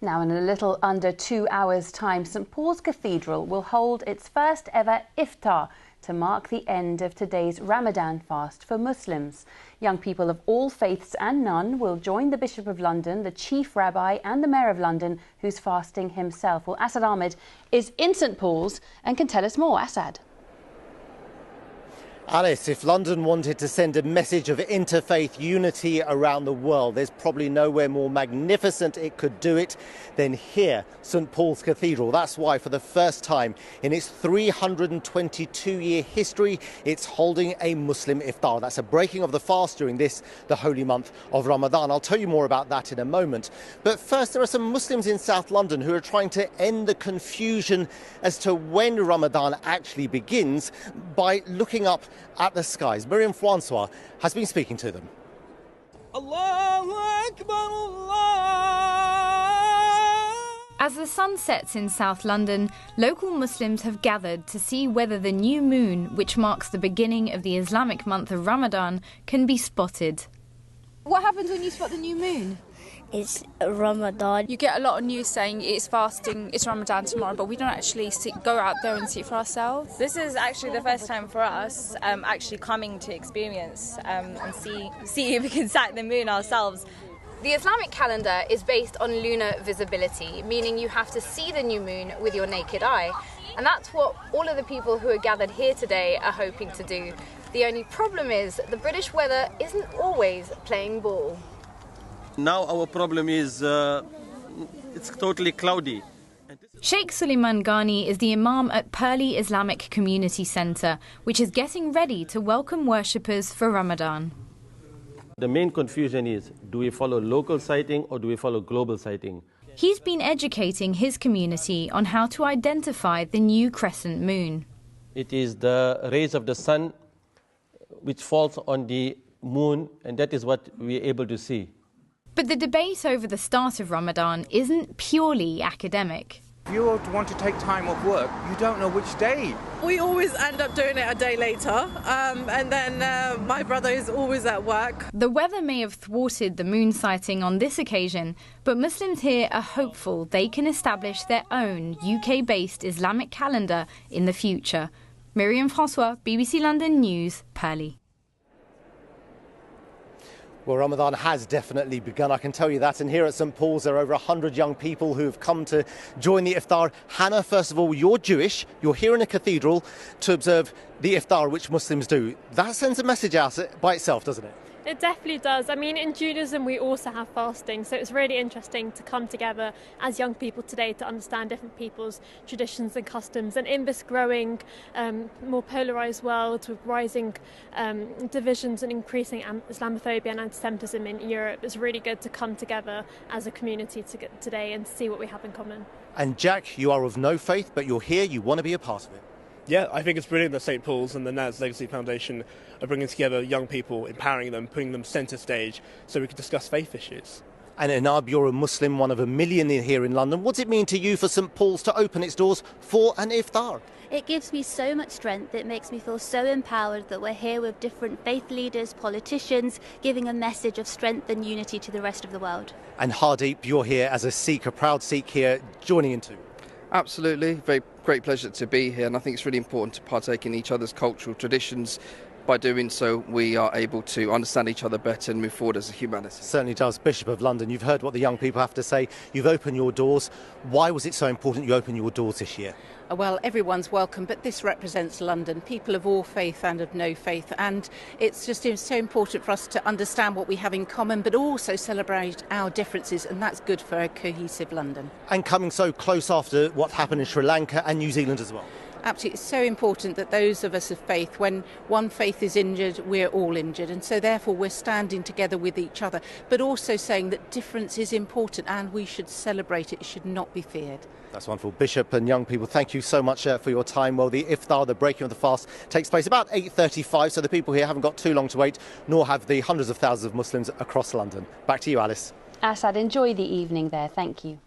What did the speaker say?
Now, in a little under 2 hours' time, St Paul's Cathedral will hold its first ever iftar to mark the end of today's Ramadan fast for Muslims. Young people of all faiths and none will join the Bishop of London, the Chief Rabbi and the Mayor of London, who's fasting himself. Well, Asad Ahmed is in St Paul's and can tell us more. Asad. Alice, if London wanted to send a message of interfaith unity around the world, there's probably nowhere more magnificent it could do it than here, St Paul's Cathedral. That's why, for the first time in its 322-year history, it's holding a Muslim iftar. That's a breaking of the fast during this, the holy month of Ramadan. I'll tell you more about that in a moment. But first, there are some Muslims in South London who are trying to end the confusion as to when Ramadan actually begins by looking up at the skies. Miriam Francois has been speaking to them. Allahu Akbar, Allah. As the sun sets in South London, local Muslims have gathered to see whether the new moon, which marks the beginning of the Islamic month of Ramadan, can be spotted. What happens when you spot the new moon? It's Ramadan. You get a lot of news saying it's fasting, it's Ramadan tomorrow, but we don't actually go out there and see it for ourselves. This is actually the first time for us actually coming to experience and see if we can sight the moon ourselves. The Islamic calendar is based on lunar visibility, meaning you have to see the new moon with your naked eye. And that's what all of the people who are gathered here today are hoping to do. The only problem is the British weather isn't always playing ball. Now our problem is it's totally cloudy. Sheikh Suleiman Ghani is the Imam at Purley Islamic Community Centre, which is getting ready to welcome worshippers for Ramadan. The main confusion is, do we follow local sighting or do we follow global sighting? He's been educating his community on how to identify the new crescent moon. It is the rays of the sun which falls on the moon, and that is what we are able to see. But the debate over the start of Ramadan isn't purely academic. If you want to take time off work, you don't know which day. We always end up doing it a day later, and then my brother is always at work. The weather may have thwarted the moon sighting on this occasion, but Muslims here are hopeful they can establish their own UK-based Islamic calendar in the future. Miriam Francois, BBC London News, Purley. Well, Ramadan has definitely begun, I can tell you that. And here at St Paul's, there are over 100 young people who have come to join the iftar. Hannah, first of all, you're Jewish. You're here in a cathedral to observe the iftar, which Muslims do. That sends a message out by itself, doesn't it? It definitely does. I mean, in Judaism, we also have fasting, so it's really interesting to come together as young people today to understand different people's traditions and customs. And in this growing, more polarised world with rising divisions and increasing Islamophobia and anti-Semitism in Europe, it's really good to come together as a community today and see what we have in common. And Jack, you are of no faith, but you're here, you want to be a part of it. Yeah, I think it's brilliant that St Paul's and the Naz Legacy Foundation are bringing together young people, empowering them, putting them centre stage so we can discuss faith issues. And Enab, you're a Muslim, one of a million here in London. What does it mean to you for St Paul's to open its doors for an iftar? It gives me so much strength. It makes me feel so empowered that we're here with different faith leaders, politicians, giving a message of strength and unity to the rest of the world. And Hardeep, you're here as a Sikh, a proud Sikh here, joining in too. Absolutely, very great pleasure to be here, and I think it's really important to partake in each other's cultural traditions. By doing so, we are able to understand each other better and move forward as a humanity. Certainly does. Bishop of London, you've heard what the young people have to say. You've opened your doors. Why was it so important you opened your doors this year? Well, everyone's welcome, but this represents London, people of all faith and of no faith, and it's just so important for us to understand what we have in common, but also celebrate our differences, and that's good for a cohesive London. And coming so close after what happened in Sri Lanka and New Zealand as well. Absolutely. It's so important that those of us of faith, when one faith is injured, we're all injured. And so therefore we're standing together with each other, but also saying that difference is important and we should celebrate it. It should not be feared. That's wonderful. Bishop and young people, thank you so much for your time. Well, the iftar, the breaking of the fast, takes place about 8:35, so the people here haven't got too long to wait, nor have the hundreds of thousands of Muslims across London. Back to you, Alice. Asad, enjoy the evening there. Thank you.